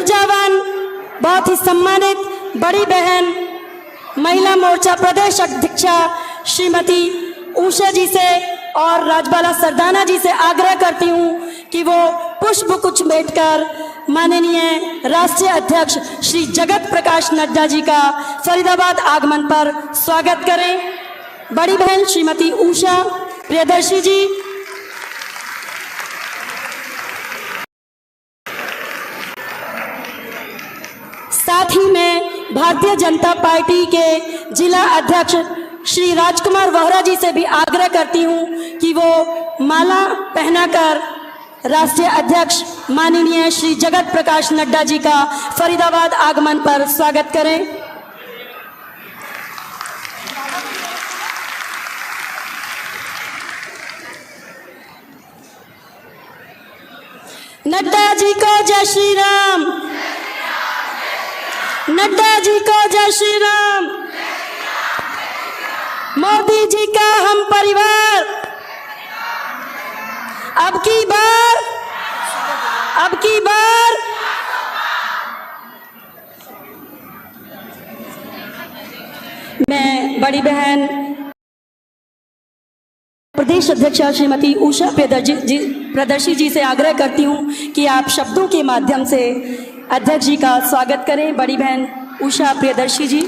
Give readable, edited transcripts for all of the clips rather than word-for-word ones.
ऊर्जावान, बहुत ही सम्मानित बड़ी बहन महिला मोर्चा प्रदेश अध्यक्षा श्रीमती उषा जी से और राजबाला सरदाना जी से आग्रह करती हूँ कि वो पुष्प गुच्छ भेंटकर माननीय राष्ट्रीय अध्यक्ष श्री जगत प्रकाश नड्डा जी का फरीदाबाद आगमन पर स्वागत करें। बड़ी बहन श्रीमती उषा प्रियदर्शी जी। साथ ही मैं भारतीय जनता पार्टी के जिला अध्यक्ष श्री राजकुमार वोहरा जी से भी आग्रह करती हूं कि वो माला पहनाकर राष्ट्रीय अध्यक्ष माननीय श्री जगत प्रकाश नड्डा जी का फरीदाबाद आगमन पर स्वागत करें। नड्डा जी को जय श्री राम, नड्डा जी को जय श्री राम। मोदी जी का हम परिवार अब की बार मैं बड़ी बहन प्रदेश अध्यक्षा श्रीमती उषा प्रियदर्शी जी से आग्रह करती हूं कि आप शब्दों के माध्यम से अध्यक्ष जी का स्वागत करें। बड़ी बहन उषा प्रियदर्शी जी।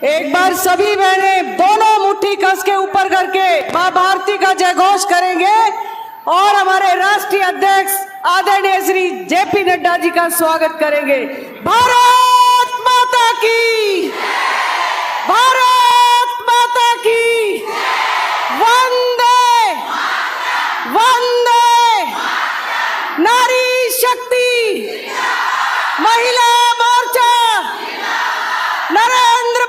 एक बार सभी बहनें दोनों मुट्ठी कस के ऊपर करके मां भारती का जयघोष करेंगे और हमारे राष्ट्रीय अध्यक्ष आदरणीय श्री जेपी नड्डा जी का स्वागत करेंगे। भारत माता की, भारत माता की, वंदे वंदे, नारी शक्ति, महिला मोर्चा, नरेंद्र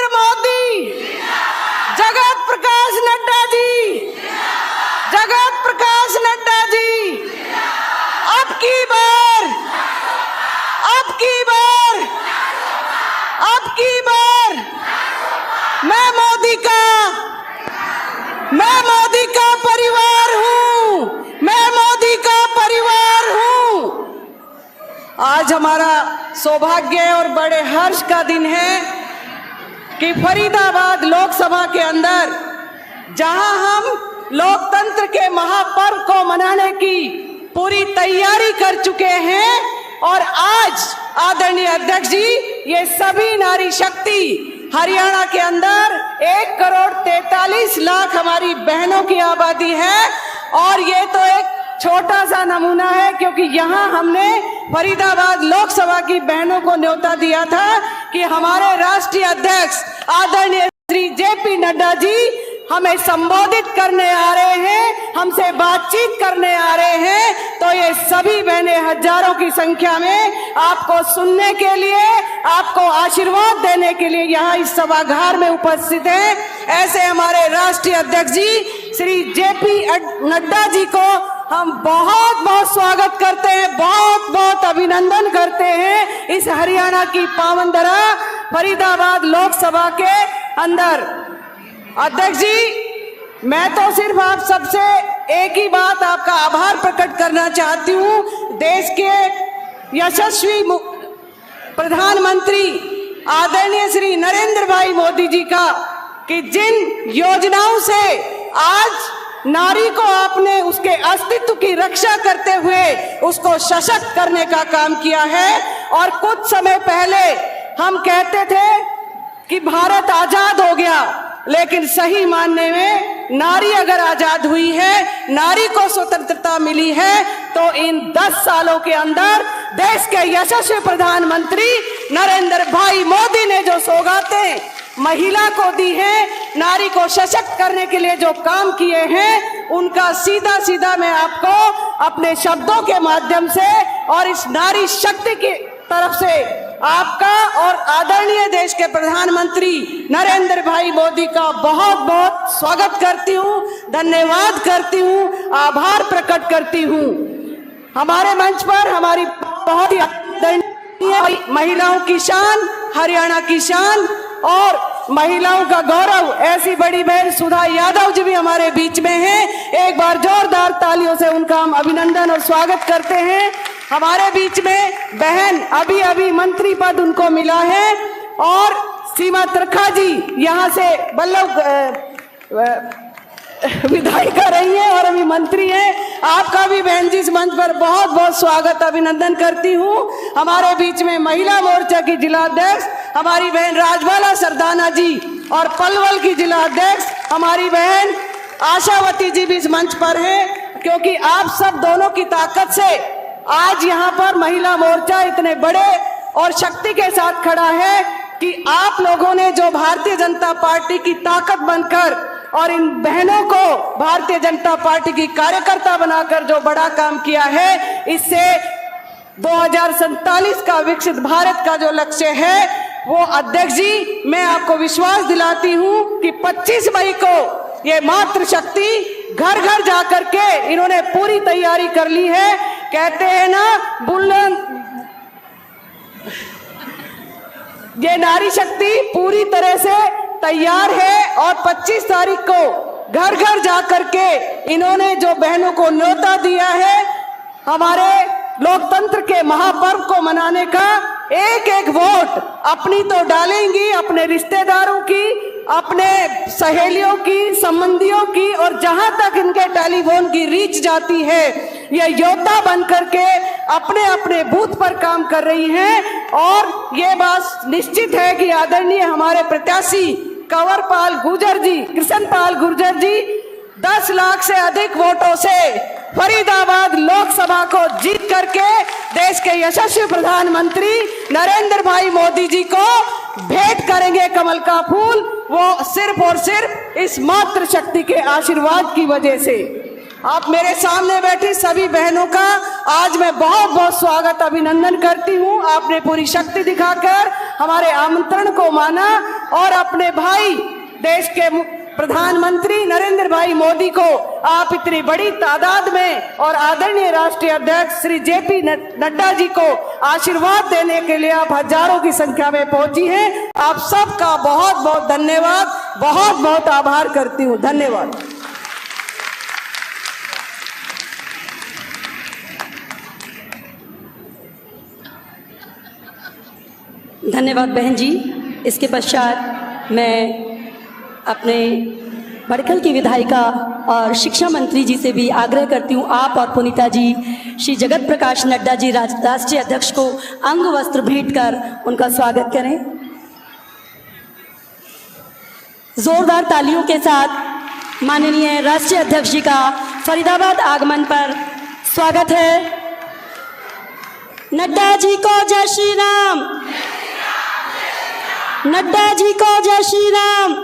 मोदी, जगत प्रकाश नड्डा जी, जगत प्रकाश नड्डा जी। अब की बार मैं मोदी का परिवार हूँ, मैं मोदी का परिवार हूँ। आज हमारा सौभाग्य और बड़े हर्ष का दिन है कि फरीदाबाद लोकसभा के अंदर जहां हम लोकतंत्र के महापर्व को मनाने की पूरी तैयारी कर चुके हैं और आज आदरणीय अध्यक्ष जी ये सभी नारी शक्ति हरियाणा के अंदर 1,43,00,000 हमारी बहनों की आबादी है और ये तो एक छोटा सा नमूना है क्योंकि यहाँ हमने फरीदाबाद लोकसभा की बहनों को न्योता दिया था कि हमारे राष्ट्रीय अध्यक्ष आदरणीय श्री जेपी नड्डा जी हमें संबोधित करने आ रहे हैं, हमसे बातचीत करने आ रहे हैं। तो ये सभी बहनें हजारों की संख्या में आपको सुनने के लिए, आपको आशीर्वाद देने के लिए यहाँ इस सभागार में उपस्थित हैं। ऐसे हमारे राष्ट्रीय अध्यक्ष जी श्री जेपी नड्डा जी को हम बहुत बहुत स्वागत करते हैं, बहुत बहुत अभिनंदन करते हैं इस हरियाणा की पावन धरा फरीदाबाद लोकसभा के अंदर। अध्यक्ष जी मैं तो सिर्फ आप सबसे एक ही बात, आपका आभार प्रकट करना चाहती हूँ देश के यशस्वी प्रधानमंत्री आदरणीय श्री नरेंद्र भाई मोदी जी का कि जिन योजनाओं से आज नारी को आपने उसके अस्तित्व की रक्षा करते हुए उसको सशक्त करने का काम किया है। और कुछ समय पहले हम कहते थे कि भारत आजाद हो गया, लेकिन सही मानने में नारी अगर आजाद हुई है, नारी को स्वतंत्रता मिली है तो इन 10 सालों के अंदर देश के यशस्वी प्रधानमंत्री नरेंद्र भाई मोदी ने जो सौगातें महिला को दी है, नारी को सशक्त करने के लिए जो काम किए हैं, उनका सीधा सीधा मैं आपको अपने शब्दों के माध्यम से और इस नारी शक्ति की तरफ से आपका और आदरणीय देश के प्रधानमंत्री नरेंद्र भाई मोदी का बहुत बहुत स्वागत करती हूँ, धन्यवाद करती हूँ, आभार प्रकट करती हूँ। हमारे मंच पर हमारी बहुत ही आदरणीय महिलाओं की शान, हरियाणा की शान और महिलाओं का गौरव ऐसी बड़ी बहन सुधा यादव जी भी हमारे बीच में हैं। एक बार जोरदार तालियों से उनका हम अभिनंदन और स्वागत करते हैं। हमारे बीच में बहन अभी अभी मंत्री पद उनको मिला है और सीमा त्रिखा जी यहाँ से विधायिका रही है और अभी मंत्री हैं। आपका भी बहन जी इस मंच पर बहुत बहुत स्वागत अभिनंदन करती हूँ। हमारे बीच में महिला मोर्चा की जिलाध्यक्ष हमारी बहन राजबाला सरदाना जी और पलवल की जिलाध्यक्ष हमारी बहन आशावती जी भी इस मंच पर हैं, क्योंकि आप सब दोनों की ताकत से आज यहाँ पर महिला मोर्चा इतने बड़े और शक्ति के साथ खड़ा है कि आप लोगों ने जो भारतीय जनता पार्टी की ताकत बनकर और इन बहनों को भारतीय जनता पार्टी की कार्यकर्ता बनाकर जो बड़ा काम किया है, इससे 2047 का विकसित भारत का जो लक्ष्य है वो अध्यक्ष जी मैं आपको विश्वास दिलाती हूँ कि 25 मई को ये मातृशक्ति घर घर जाकर के इन्होंने पूरी तैयारी कर ली है। कहते हैं ना बुलंद, ये नारी शक्ति पूरी तरह से तैयार है और 25 तारीख को घर घर जाकर के इन्होंने जो बहनों को न्योता दिया है हमारे लोकतंत्र के महापर्व को मनाने का, एक एक वोट अपनी तो डालेंगी, अपने रिश्तेदारों की, अपने सहेलियों की, संबंधियों की, और जहां तक इनके टेलीफोन की रीच जाती है ये योद्धा बन करके अपने अपने बूथ पर काम कर रही हैं। और ये बात निश्चित है कि आदरणीय हमारे प्रत्याशी कंवरपाल गुर्जर जी, कृष्णपाल गुर्जर जी 10 लाख से अधिक वोटों से फरीदाबाद लोकसभा को जीत करके देश के यशस्वी प्रधानमंत्री नरेंद्र भाई मोदी जी को भेंट करेंगे कमल का फूल, वो सिर्फ और सिर्फ इस मातृशक्ति के आशीर्वाद की वजह से। आप मेरे सामने बैठी सभी बहनों का आज मैं बहुत बहुत स्वागत अभिनंदन करती हूँ। आपने पूरी शक्ति दिखाकर हमारे आमंत्रण को माना और अपने भाई देश के प्रधानमंत्री नरेंद्र भाई मोदी को आप इतनी बड़ी तादाद में और आदरणीय राष्ट्रीय अध्यक्ष श्री जेपी नड्डा जी को आशीर्वाद देने के लिए आप हजारों की संख्या में पहुंची हैं। आप सबका बहुत बहुत धन्यवाद, बहुत बहुत आभार करती हूँ। धन्यवाद। धन्यवाद बहन जी। इसके पश्चात मैं अपने बड़खल की विधायिका और शिक्षा मंत्री जी से भी आग्रह करती हूँ, आप और पुनीता जी श्री जगत प्रकाश नड्डा जी राष्ट्रीय अध्यक्ष को अंग वस्त्र भेंट कर उनका स्वागत करें। जोरदार तालियों के साथ माननीय राष्ट्रीय अध्यक्ष जी का फरीदाबाद आगमन पर स्वागत है। नड्डा जी को जय श्री राम, नड्डा जी को जय श्री राम।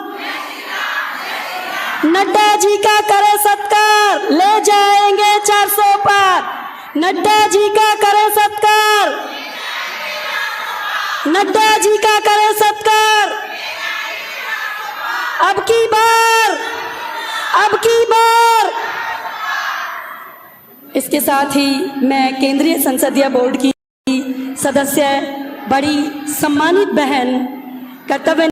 नड्डा जी का करें सत्कार, ले जाएंगे 400 पार। नड्डा जी का करें सत्कार, नड्डा जी का करें सत्कार। अब की बार, अब की बार। इसके साथ ही मैं केंद्रीय संसदीय बोर्ड की सदस्य बड़ी सम्मानित बहन कर्तव्य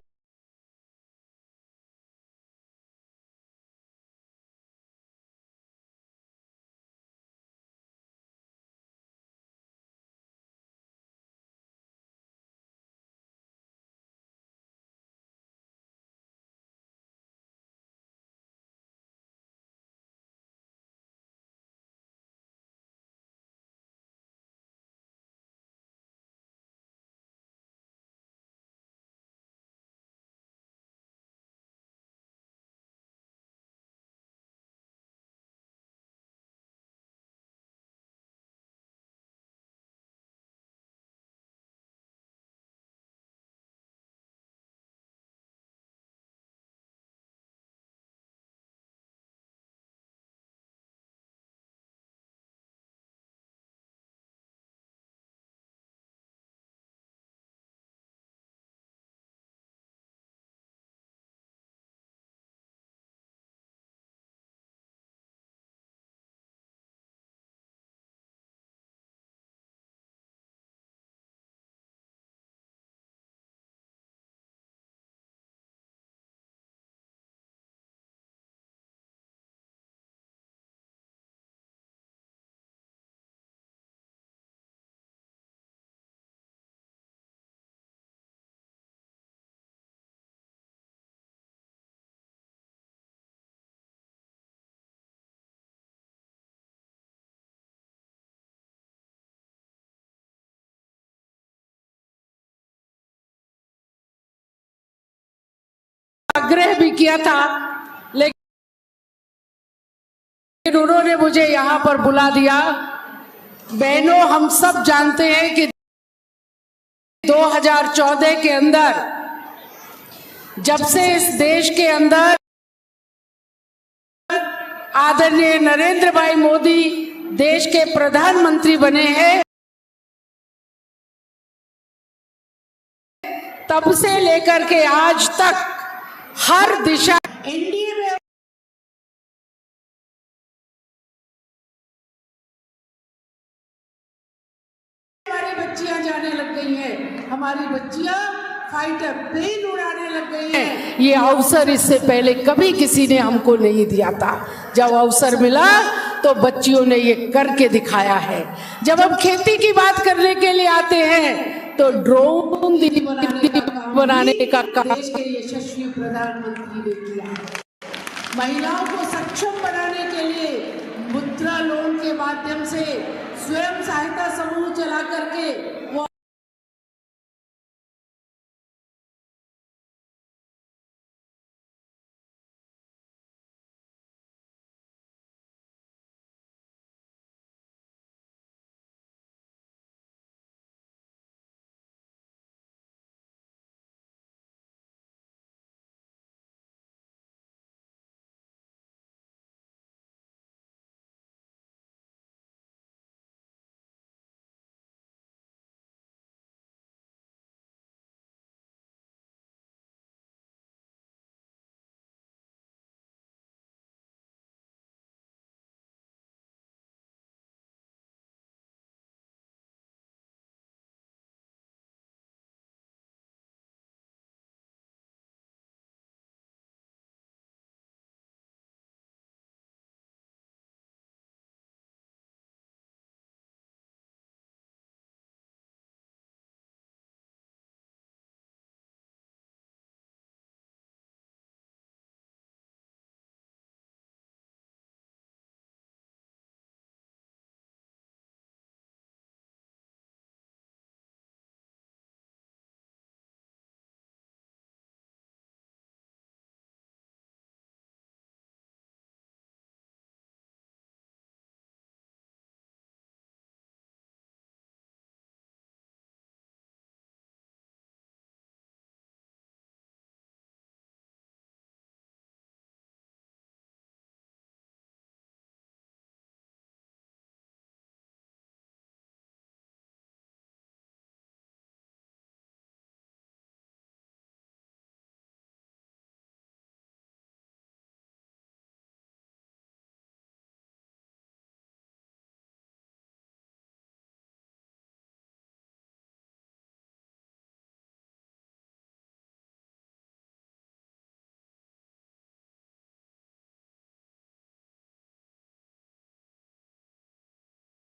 आग्रह भी किया था, लेकिन उन्होंने मुझे यहाँ पर बुला दिया। बहनों, हम सब जानते हैं कि 2014 के अंदर जब से इस देश के अंदर आदरणीय नरेंद्र भाई मोदी देश के प्रधानमंत्री बने हैं, तब से लेकर के आज तक हर दिशा एनडीए में हमारी बच्चियां जाने लग गई हैं, हमारी बच्चियां फाइटर प्लेन उड़ाने लग गई हैं। ये अवसर इससे पहले कभी किसी ने हमको नहीं दिया था। जब अवसर मिला तो बच्चियों ने ये करके दिखाया है। जब हम खेती की बात करने के लिए आते हैं तो ड्रोन दीदी बनाने का काम देश के यशस्वी प्रधानमंत्री ने किया है। महिलाओं को सक्षम बनाने के लिए मुद्रा लोन के माध्यम से स्वयं सहायता समूह चला करके वो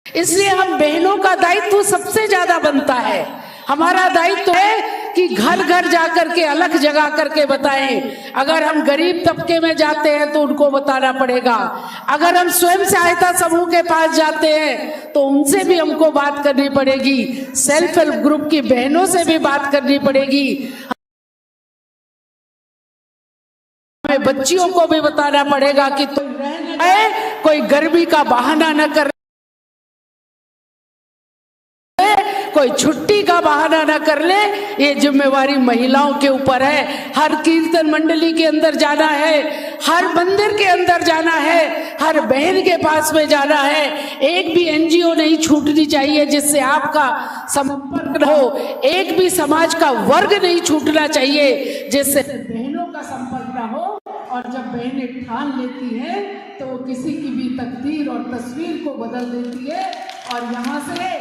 इसलिए हम बहनों का दायित्व सबसे ज्यादा बनता है। हमारा दायित्व है कि घर घर जाकर के अलग जगा करके बताएं। अगर हम गरीब तबके में जाते हैं तो उनको बताना पड़ेगा, अगर हम स्वयं सहायता समूह के पास जाते हैं तो उनसे भी हमको बात करनी पड़ेगी, सेल्फ हेल्प ग्रुप की बहनों से भी बात करनी पड़ेगी, हमें बच्चियों को भी बताना पड़ेगा कि तुम रहने कोई गर्मी का बहाना न कर, कोई छुट्टी का बहाना ना कर ले। ये जिम्मेवारी महिलाओं के ऊपर है। हर कीर्तन मंडली के अंदर जाना है, हर मंदिर के अंदर जाना है, हर बहन के पास में जाना है। एक भी एनजीओ नहीं छूटनी चाहिए जिससे आपका संपर्क हो, एक भी समाज का वर्ग नहीं छूटना चाहिए जिससे बहनों का संपर्क ना हो। और जब बहनें ठान लेती हैं तो वो किसी की भी तकदीर और तस्वीर को बदल देती है। और यहाँ से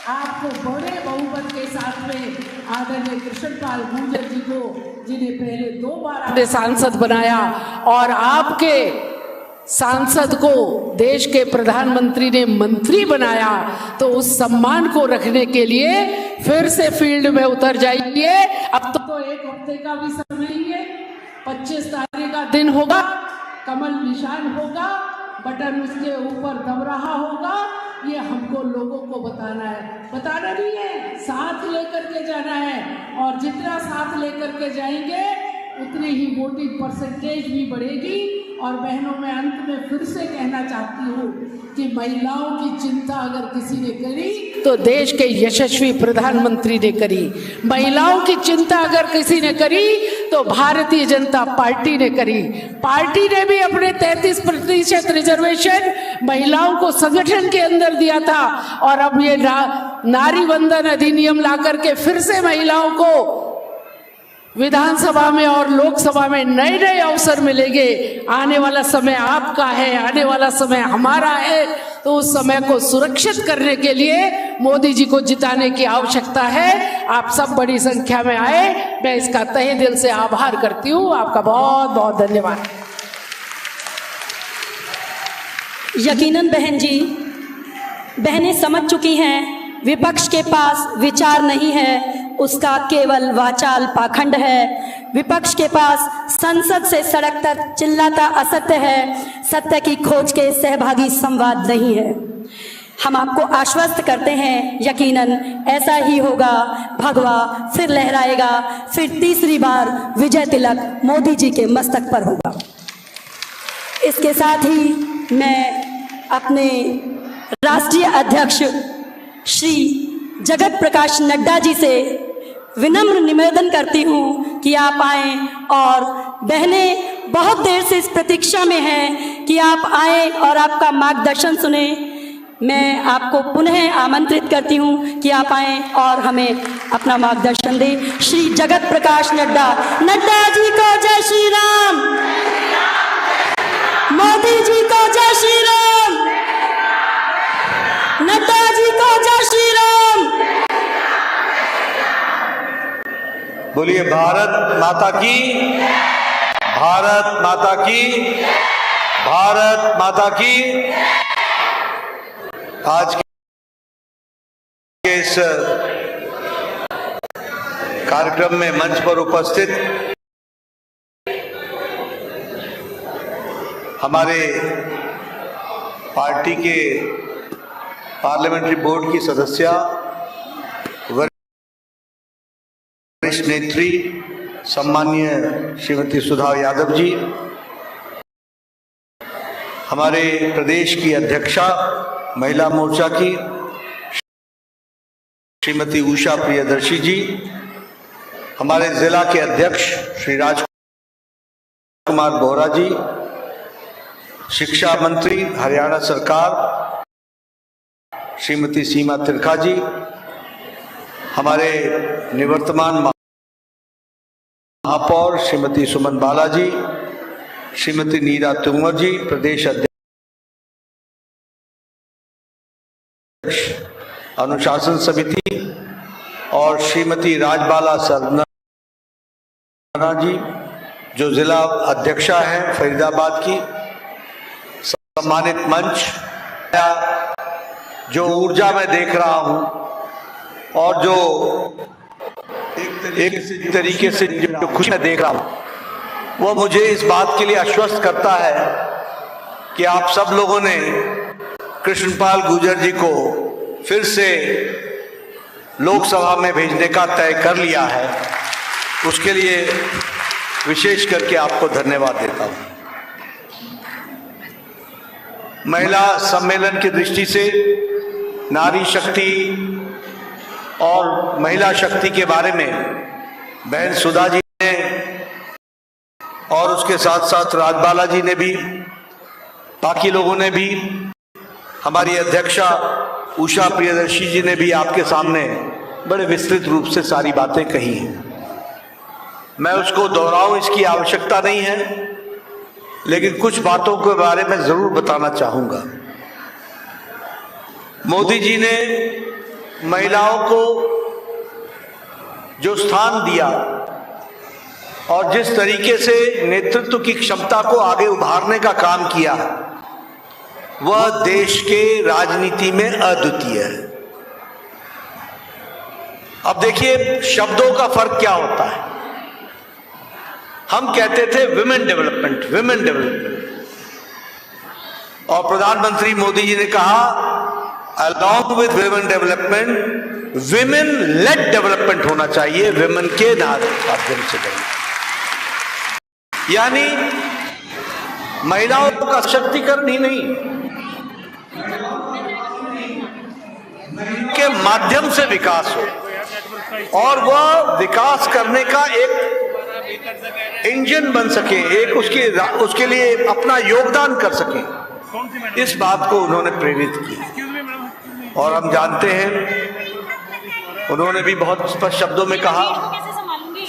आपको बड़े बहुमत के साथ में आदरणीय कृष्णपाल गुर्जर जी को, जिन्हें पहले 2 बार आपने सांसद बनाया और आपके सांसद को देश के प्रधानमंत्री ने मंत्री बनाया, तो उस सम्मान को रखने के लिए फिर से फील्ड में उतर जाइए। अब तो 1 हफ्ते का भी समय ही है, 25 तारीख का दिन होगा, कमल निशान होगा, बटन उसके ऊपर दब रहा होगा। ये हमको लोगों को बताना है, बताना नहीं है, साथ लेकर के जाना है। और जितना साथ लेकर के जाएंगे उतनी ही वोटिंग परसेंटेज भी बढ़ेगी। और बहनों, मैं अंत में फिर से कहना चाहती हूँ कि महिलाओं की चिंता अगर किसी ने करी तो देश के यशस्वी प्रधानमंत्री ने करी। महिलाओं की चिंता अगर किसी ने करी तो भारतीय जनता पार्टी ने करी। पार्टी ने भी अपने 33% रिजर्वेशन महिलाओं को संगठन के अंदर दिया था, और अब ये नारी वंदन अधिनियम ला करके फिर से महिलाओं को विधानसभा में और लोकसभा में नए नए अवसर मिलेंगे। आने वाला समय आपका है, आने वाला समय हमारा है, तो उस समय को सुरक्षित करने के लिए मोदी जी को जिताने की आवश्यकता है। आप सब बड़ी संख्या में आए, मैं इसका तहे दिल से आभार करती हूँ। आपका बहुत बहुत धन्यवाद। यकीनन बहन जी, बहनें समझ चुकी हैं विपक्ष के पास विचार नहीं है, उसका केवल वाचाल पाखंड है। विपक्ष के पास संसद से सड़क तक चिल्लाता असत्य है, सत्य की खोज के सहभागी संवाद नहीं है। हम आपको आश्वस्त करते हैं, यकीनन ऐसा ही होगा। भगवा फिर लहराएगा, फिर तीसरी बार विजय तिलक मोदी जी के मस्तक पर होगा। इसके साथ ही मैं अपने राष्ट्रीय अध्यक्ष श्री जगत प्रकाश नड्डा जी से विनम्र निवेदन करती हूँ कि आप आएं, और बहनें बहुत देर से इस प्रतीक्षा में हैं कि आप आएं और आपका मार्गदर्शन सुने। मैं आपको पुनः आमंत्रित करती हूँ कि आप आएं और हमें अपना मार्गदर्शन दें। श्री जगत प्रकाश नड्डा, नड्डा जी को जय श्री राम, मोदी जी को जय श्री राम, नड्डा जी को जय श्री राम। बोलिए भारत माता की, भारत माता की, भारत माता की। आज के इस कार्यक्रम में मंच पर उपस्थित हमारे पार्टी के पार्लियामेंट्री बोर्ड की सदस्या, वरिष्ठ नेत्री सम्माननीय श्रीमती सुधा यादव जी, हमारे प्रदेश की अध्यक्षा महिला मोर्चा की श्रीमती उषा प्रियदर्शी जी, हमारे जिला के अध्यक्ष श्री राजकुमार बोहरा जी, शिक्षा मंत्री हरियाणा सरकार श्रीमती सीमा तिरखा जी, हमारे निवर्तमान महापौर श्रीमती सुमन बालाजी, श्रीमती नीरा तोमर जी, प्रदेश अध्यक्ष अनुशासन समिति, और श्रीमती राजबाला सरना जी जो जिला अध्यक्षा हैं फरीदाबाद की। सम्मानित मंच, जो ऊर्जा मैं देख रहा हूं और जो एक तरीके से जो खुशी मैं देख रहा हूं, वो मुझे इस बात के लिए आश्वस्त करता है कि आप सब लोगों ने कृष्णपाल गुर्जर जी को फिर से लोकसभा में भेजने का तय कर लिया है। उसके लिए विशेष करके आपको धन्यवाद देता हूं। महिला सम्मेलन की दृष्टि से नारी शक्ति और महिला शक्ति के बारे में बहन सुधा जी ने और उसके साथ साथ राजबाला जी ने भी, बाकी लोगों ने भी, हमारी अध्यक्षा उषा प्रियदर्शी जी ने भी आपके सामने बड़े विस्तृत रूप से सारी बातें कही हैं। मैं उसको दोहराऊं इसकी आवश्यकता नहीं है, लेकिन कुछ बातों के बारे में जरूर बताना चाहूंगा। मोदी जी ने महिलाओं को जो स्थान दिया और जिस तरीके से नेतृत्व की क्षमता को आगे उभारने का काम किया, वह देश के राजनीति में अद्वितीय है। अब देखिए शब्दों का फर्क क्या होता है। हम कहते थे विमेन डेवलपमेंट, विमेन डेवलपमेंट, और प्रधानमंत्री मोदी जी ने कहा along with women development women lead development होना चाहिए, विमेन के माध्यम से। यानी महिलाओं का सशक्तिकरण ही नहीं, के माध्यम से विकास हो और वह विकास करने का एक इंजन बन सके, एक उसके लिए अपना योगदान कर सके, इस बात को उन्होंने प्रेरित किया। और हम जानते हैं, उन्होंने भी बहुत स्पष्ट शब्दों में कहा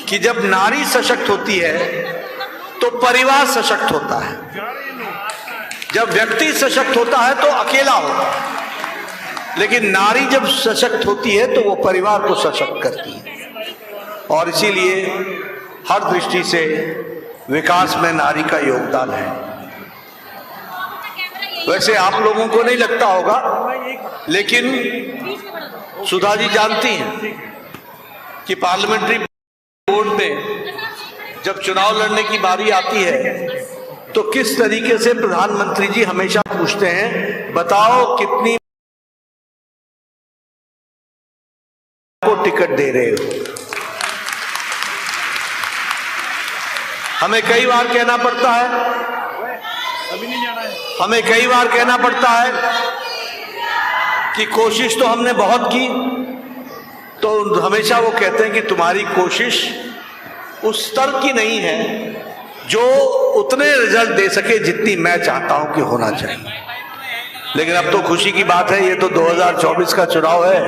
कि जब नारी सशक्त होती है तो परिवार सशक्त होता है, जब व्यक्ति सशक्त होता है तो अकेला होता है, लेकिन नारी जब सशक्त होती है तो वो परिवार को सशक्त करती है। और इसीलिए हर दृष्टि से विकास में नारी का योगदान है। वैसे आप लोगों को नहीं लगता होगा, लेकिन सुधा जी जानती हैं कि पार्लियामेंट्री बोर्ड में जब चुनाव लड़ने की बारी आती है तो किस तरीके से प्रधानमंत्री जी हमेशा पूछते हैं, बताओ कितनी को टिकट दे रहे हो। हमें कई बार कहना पड़ता है, हमें कई बार कहना पड़ता है कि कोशिश तो हमने बहुत की, तो हमेशा वो कहते हैं कि तुम्हारी कोशिश उस स्तर की नहीं है जो उतने रिजल्ट दे सके जितनी मैं चाहता हूं कि होना चाहिए। लेकिन अब तो खुशी की बात है, ये तो 2024 का चुनाव है,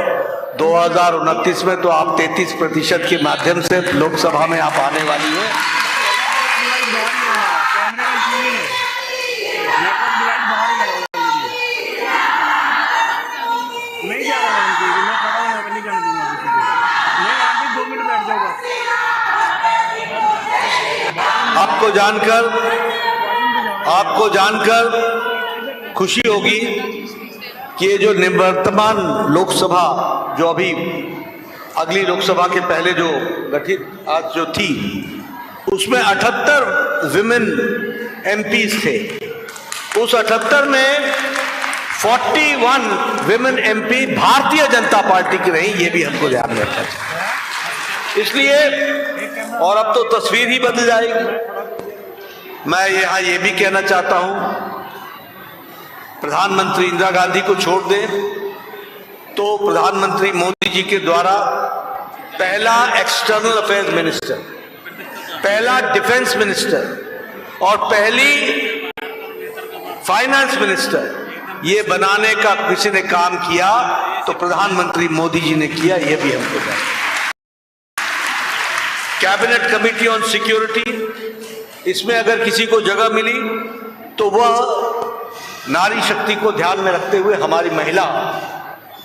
2029 में तो आप 33% के माध्यम से लोकसभा में आप आने वाली है। आपको जानकर खुशी होगी कि ये जो निवर्तमान लोकसभा जो अभी अगली लोकसभा के पहले जो गठित आज जो थी, उसमें 78 विमेन एमपीज थे। उस 78 में 41 women MP Bharatiya Janata party की रही, ये भी हमको ध्यान में रखना चाहिए। इसलिए और अब तो तस्वीर ही बदल जाएगी। मैं यहाँ ये भी कहना चाहता हूँ, प्रधानमंत्री इंदिरा गांधी को छोड़ दें तो प्रधानमंत्री मोदी जी के द्वारा पहला एक्सटर्नल अफेयर्स मिनिस्टर, पहला डिफेंस मिनिस्टर और पहली फाइनेंस मिनिस्टर ये बनाने का किसी ने काम किया तो प्रधानमंत्री मोदी जी ने किया, ये भी हमको जानना। कैबिनेट कमेटी ऑन सिक्योरिटी, इसमें अगर किसी को जगह मिली तो वह नारी शक्ति को ध्यान में रखते हुए हमारी महिला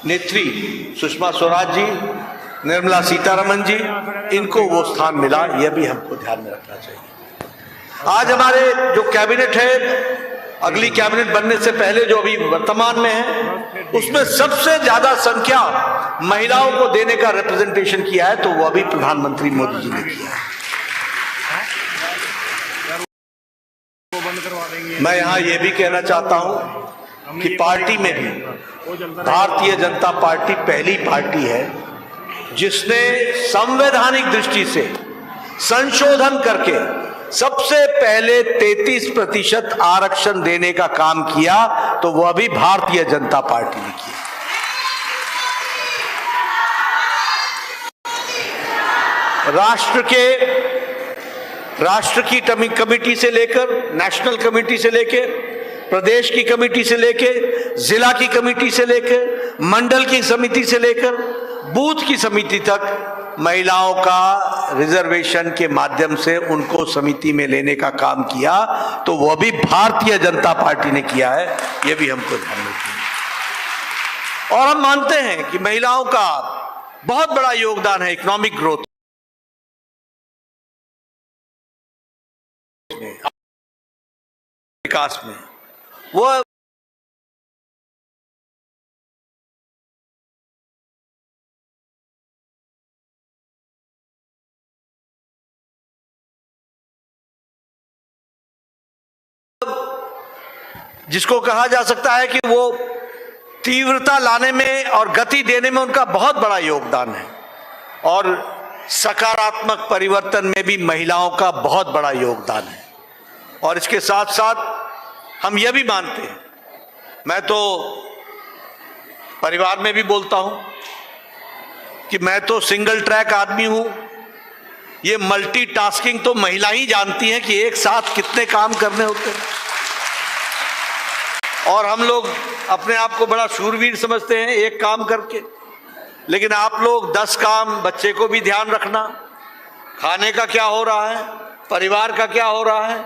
नेत्री सुषमा स्वराज जी, निर्मला सीतारमण जी, इनको वो स्थान मिला, यह भी हमको ध्यान में रखना चाहिए। आज हमारे जो कैबिनेट है, अगली कैबिनेट बनने से पहले जो अभी वर्तमान में है, उसमें सबसे ज्यादा संख्या महिलाओं को देने का रिप्रेजेंटेशन किया है तो वो अभी प्रधानमंत्री मोदी जी ने किया है। मैं यहाँ ये भी कहना चाहता हूँ कि पार्टी में भी भारतीय जनता पार्टी पहली पार्टी है जिसने संवैधानिक दृष्टि से संशोधन करके सबसे पहले 33% आरक्षण देने का काम किया, तो वह भी भारतीय जनता पार्टी ने किया। राष्ट्र की कमेटी से लेकर, नेशनल कमेटी से लेकर, प्रदेश की कमेटी से लेकर, जिला की कमेटी से लेकर, मंडल की समिति से लेकर, बूथ की समिति तक महिलाओं का रिजर्वेशन के माध्यम से उनको समिति में लेने का काम किया, तो वह भी भारतीय जनता पार्टी ने किया है, यह भी हमको ध्यान में रखना। और हम मानते हैं कि महिलाओं का बहुत बड़ा योगदान है इकोनॉमिक ग्रोथ में, विकास में। वो जिसको कहा जा सकता है कि वो तीव्रता लाने में और गति देने में उनका बहुत बड़ा योगदान है, और सकारात्मक परिवर्तन में भी महिलाओं का बहुत बड़ा योगदान है। और इसके साथ साथ हम यह भी मानते हैं, मैं तो परिवार में भी बोलता हूं कि मैं तो सिंगल ट्रैक आदमी हूं, ये मल्टीटास्किंग तो महिला ही जानती हैं कि एक साथ कितने काम करने होते हैं। और हम लोग अपने आप को बड़ा शूरवीर समझते हैं एक काम करके, लेकिन आप लोग 10 काम, बच्चे को भी ध्यान रखना, खाने का क्या हो रहा है, परिवार का क्या हो रहा है,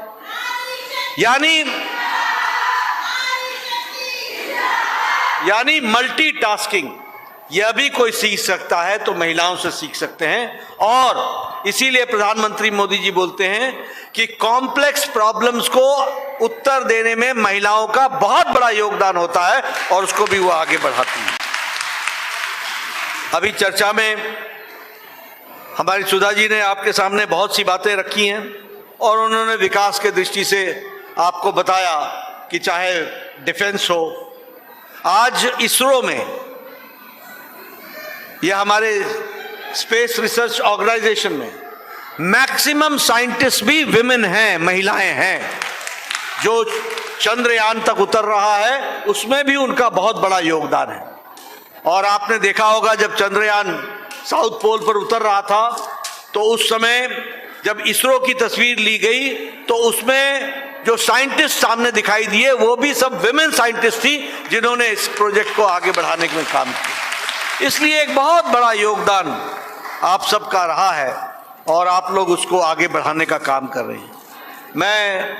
यानी मल्टीटास्किंग, यह भी कोई सीख सकता है तो महिलाओं से सीख सकते हैं। और इसीलिए प्रधानमंत्री मोदी जी बोलते हैं कि कॉम्प्लेक्स प्रॉब्लम्स को उत्तर देने में महिलाओं का बहुत बड़ा योगदान होता है और उसको भी वो आगे बढ़ाती है। अभी चर्चा में हमारी सुधा जी ने आपके सामने बहुत सी बातें रखी हैं और उन्होंने विकास के दृष्टि से आपको बताया कि चाहे डिफेंस हो, आज इसरो में, यह हमारे स्पेस रिसर्च ऑर्गेनाइजेशन में मैक्सिमम साइंटिस्ट भी विमेन हैं, महिलाएं हैं। जो चंद्रयान तक उतर रहा है उसमें भी उनका बहुत बड़ा योगदान है। और आपने देखा होगा जब चंद्रयान साउथ पोल पर उतर रहा था तो उस समय जब इसरो की तस्वीर ली गई तो उसमें जो साइंटिस्ट सामने दिखाई दिए वो भी सब विमेन साइंटिस्ट थी जिन्होंने इस प्रोजेक्ट को आगे बढ़ाने में काम किया। इसलिए एक बहुत बड़ा योगदान आप सबका रहा है और आप लोग उसको आगे बढ़ाने का काम कर रहे हैं। मैं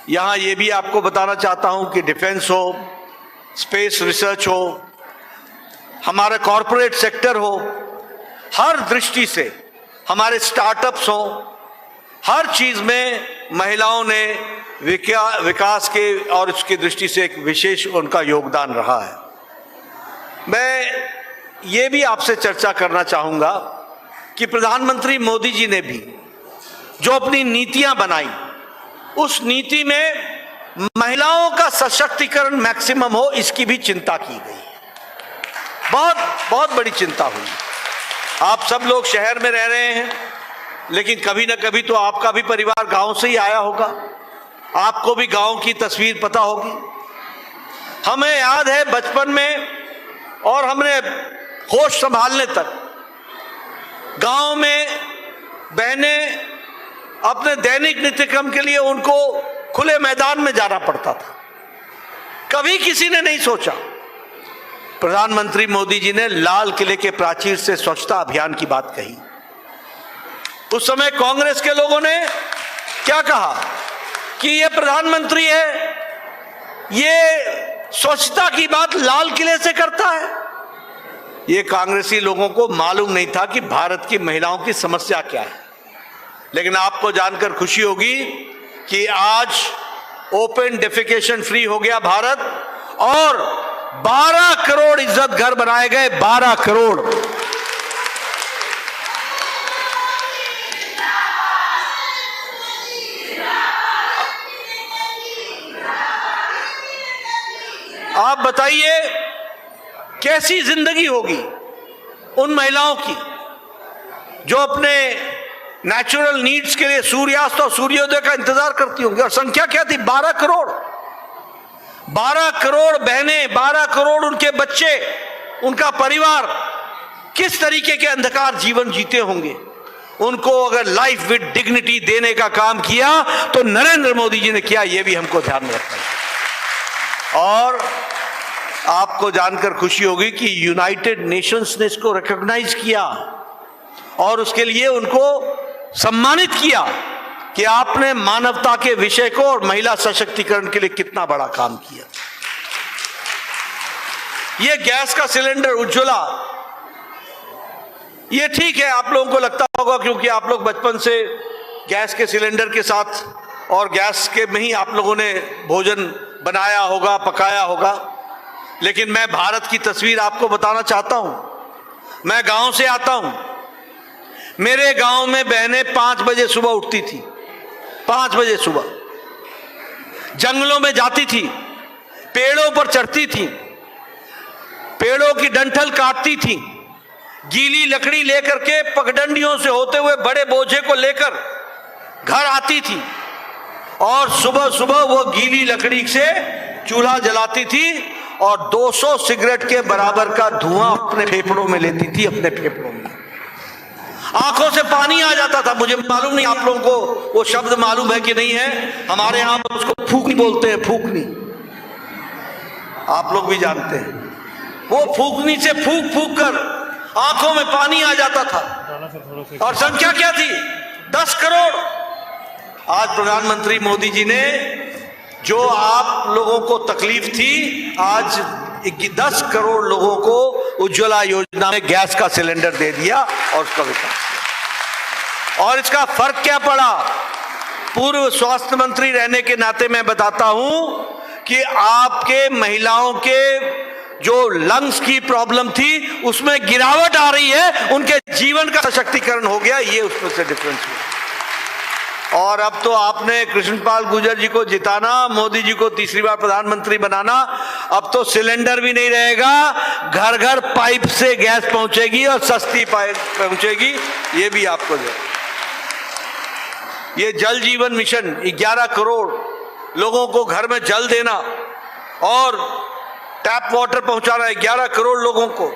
यहाँ ये भी आपको बताना चाहता हूँ कि डिफेंस हो, स्पेस रिसर्च हो, हमारा कॉरपोरेट सेक्टर हो, हर दृष्टि से हमारे स्टार्टअप्स हो, हर चीज़ में महिलाओं ने विकास के और उसकी दृष्टि से एक विशेष उनका योगदान रहा है। मैं ये भी आपसे चर्चा करना चाहूँगा कि प्रधानमंत्री मोदी जी ने भी जो अपनी नीतियाँ बनाई उस नीति में महिलाओं का सशक्तिकरण मैक्सिमम हो, इसकी भी चिंता की गई। बहुत बहुत बड़ी चिंता हुई। आप सब लोग शहर में रह रहे हैं, लेकिन कभी ना कभी तो आपका भी परिवार गांव से ही आया होगा, आपको भी गांव की तस्वीर पता होगी। हमें याद है बचपन में और हमने होश संभालने तक गांव में बहनें अपने दैनिक नित्यक्रम के लिए उनको खुले मैदान में जाना पड़ता था। कभी किसी ने नहीं सोचा। प्रधानमंत्री मोदी जी ने लाल किले के प्राचीर से स्वच्छता अभियान की बात कही। उस समय कांग्रेस के लोगों ने क्या कहा कि ये प्रधानमंत्री है, ये स्वच्छता की बात लाल किले से करता है। ये कांग्रेसी लोगों को मालूम नहीं था कि भारत की महिलाओं की समस्या क्या है। लेकिन आपको जानकर खुशी होगी कि आज ओपन डेफिकेशन फ्री हो गया भारत और 12 करोड़ इज्जत घर बनाए गए। 12 करोड़। आप बताइए कैसी जिंदगी होगी उन महिलाओं की जो अपने नेचुरल नीड्स के लिए सूर्यास्त और सूर्योदय का इंतजार करती होंगी। और संख्या क्या थी? 12 करोड़। 12 करोड़ बहनें, 12 करोड़ उनके बच्चे, उनका परिवार किस तरीके के अंधकार जीवन जीते होंगे। उनको अगर लाइफ विद डिग्निटी देने का काम किया तो नरेंद्र मोदी जी ने किया, यह भी हमको ध्यान में रखना है। और आपको जानकर खुशी होगी कि यूनाइटेड नेशंस ने इसको रिकॉग्नाइज किया और उसके लिए उनको सम्मानित किया कि आपने मानवता के विषय को और महिला सशक्तिकरण के लिए कितना बड़ा काम किया। ये गैस का सिलेंडर उज्ज्वला, ये ठीक है, आप लोगों को लगता होगा क्योंकि आप लोग बचपन से गैस के सिलेंडर के साथ और गैस के में ही आप लोगों ने भोजन बनाया होगा, पकाया होगा। लेकिन मैं भारत की तस्वीर आपको बताना चाहता हूं। मैं गांव से आता हूं। मेरे गांव में बहनें 5 बजे सुबह उठती थी। 5 बजे सुबह जंगलों में जाती थी, पेड़ों पर चढ़ती थी, पेड़ों की डंठल काटती थी, गीली लकड़ी लेकर के पगडंडियों से होते हुए बड़े बोझे को लेकर घर आती थी और सुबह सुबह वो गीली लकड़ी से चूल्हा जलाती थी और 200 सिगरेट के बराबर का धुआं अपने फेफड़ों में लेती थी, अपने फेफड़ों में। आंखों से पानी आ जाता था। मुझे मालूम नहीं आप लोगों को वो शब्द मालूम है कि नहीं है, हमारे यहां उसको फूकनी बोलते हैं, फूकनी, आप लोग भी जानते हैं। वो फूकनी से फूक फूक कर आंखों में पानी आ जाता था। और संख्या क्या थी? 10 करोड़। आज प्रधानमंत्री मोदी जी ने, जो आप लोगों को तकलीफ थी, आज 10 करोड़ लोगों को उज्ज्वला योजना में गैस का सिलेंडर दे दिया और उसका विकास। और इसका फर्क क्या पड़ा? पूर्व स्वास्थ्य मंत्री रहने के नाते मैं बताता हूं कि आपके महिलाओं के जो लंग्स की प्रॉब्लम थी उसमें गिरावट आ रही है, उनके जीवन का सशक्तिकरण हो गया, ये उसमें से डिफरेंस हुआ। और अब तो आपने कृष्णपाल गुर्जर जी को जिताना, मोदी जी को तीसरी बार प्रधानमंत्री बनाना, अब तो सिलेंडर भी नहीं रहेगा, घर घर पाइप से गैस पहुंचेगी और सस्ती पाइप पहुंचेगी, ये भी आपको दे। ये जल जीवन मिशन 11 करोड़ लोगों को घर में जल देना और टैप वाटर पहुंचाना 11 करोड़ लोगों को,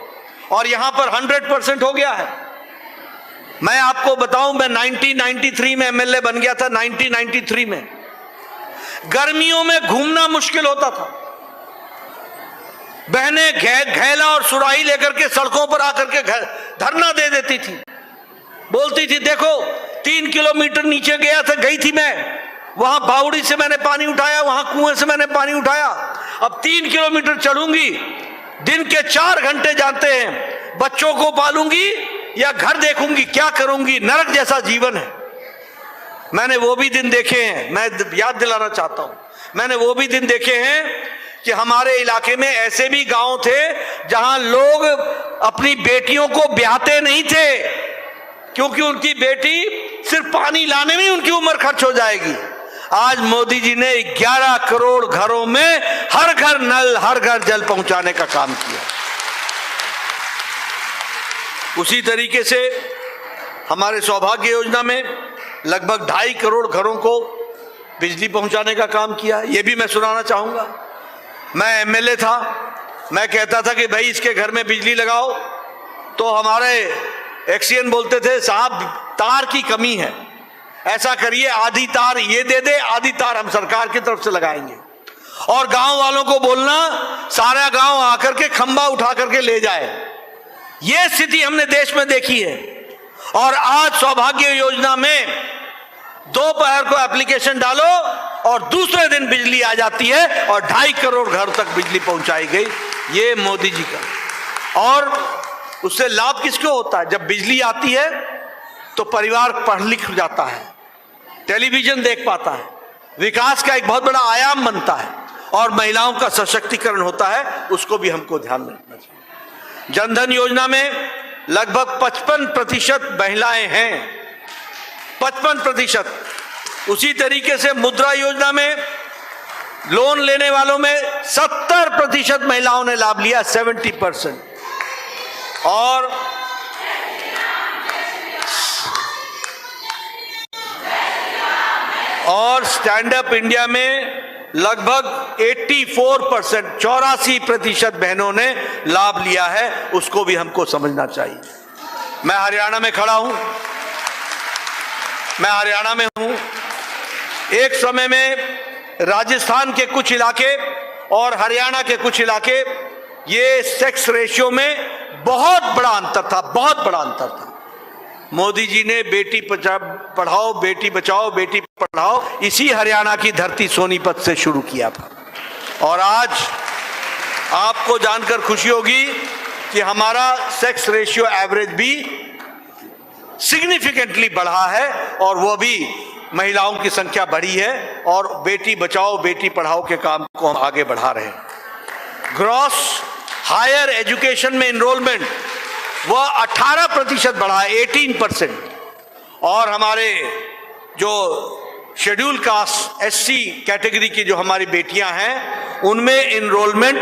और यहां पर 100% हो गया है। मैं आपको बताऊं, मैं 1993 में एमएलए बन गया था। 1993 में गर्मियों में घूमना मुश्किल होता था। बहनें घैला और सुराही लेकर के सड़कों पर आकर के धरना दे देती थी, बोलती थी देखो 3 किलोमीटर नीचे गई थी मैं, वहां बावड़ी से मैंने पानी उठाया, वहां कुएं से मैंने पानी उठाया, अब 3 किलोमीटर चलूंगी, दिन के 4 घंटे जानते हैं, बच्चों को पालूंगी या घर देखूंगी, क्या करूंगी, नरक जैसा जीवन है। मैंने वो भी दिन देखे हैं, मैं याद दिलाना चाहता हूं, मैंने वो भी दिन देखे हैं कि हमारे इलाके में ऐसे भी गांव थे जहां लोग अपनी बेटियों को ब्याहते नहीं थे, क्योंकि उनकी बेटी सिर्फ पानी लाने में उनकी उम्र खर्च हो जाएगी। आज मोदी जी ने 11 करोड़ घरों में हर घर नल, हर घर जल पहुंचाने का काम किया। उसी तरीके से हमारे सौभाग्य योजना में लगभग 2.5 करोड़ घरों को बिजली पहुंचाने का काम किया। यह भी मैं सुनाना चाहूंगा। मैं एमएलए था, मैं कहता था कि भाई इसके घर में बिजली लगाओ, तो हमारे एक्सीएन बोलते थे साहब तार की कमी है, ऐसा करिए आधी तार ये दे दे, आधी तार हम सरकार की तरफ से लगाएंगे। और गांव वालों को बोलना सारा गांव आकर के खंबा उठा करके ले जाए। यह स्थिति हमने देश में देखी है। और आज सौभाग्य योजना में दोपहर को एप्लीकेशन डालो और दूसरे दिन बिजली आ जाती है और 2.5 करोड़ घर तक बिजली पहुंचाई गई। ये मोदी जी का। और उससे लाभ किसको होता है? जब बिजली आती है तो परिवार पढ़ लिख जाता है, टेलीविजन देख पाता है, विकास का एक बहुत बड़ा आयाम बनता है और महिलाओं का सशक्तिकरण होता है। उसको भी हमको ध्यान में रखना चाहिए। जनधन योजना में लगभग 55% महिलाएं हैं, 55%। उसी तरीके से मुद्रा योजना में लोन लेने वालों में 70% महिलाओं ने लाभ लिया, 70%। और स्टैंड अप इंडिया में लगभग 84%, 84% बहनों ने लाभ लिया है। उसको भी हमको समझना चाहिए। मैं हरियाणा में खड़ा हूं, मैं हरियाणा में हूं। एक समय में राजस्थान के कुछ इलाके और हरियाणा के कुछ इलाके, ये सेक्स रेशियो में बहुत बड़ा अंतर था, बहुत बड़ा अंतर था। मोदी जी ने बेटी पढ़ाओ, बेटी बचाओ, बेटी पढ़ाओ इसी हरियाणा की धरती सोनीपत से शुरू किया था। और आज आपको जानकर खुशी होगी कि हमारा सेक्स रेशियो एवरेज भी सिग्निफिकेंटली बढ़ा है और वो भी महिलाओं की संख्या बढ़ी है और बेटी बचाओ बेटी पढ़ाओ के काम को हम आगे बढ़ा रहे हैं। ग्रॉस हायर एजुकेशन में इनरोलमेंट वह 18% बढ़ा है, 18%। और हमारे जो शेड्यूल कास्ट एससी कैटेगरी की जो हमारी बेटियां हैं उनमें इनरोलमेंट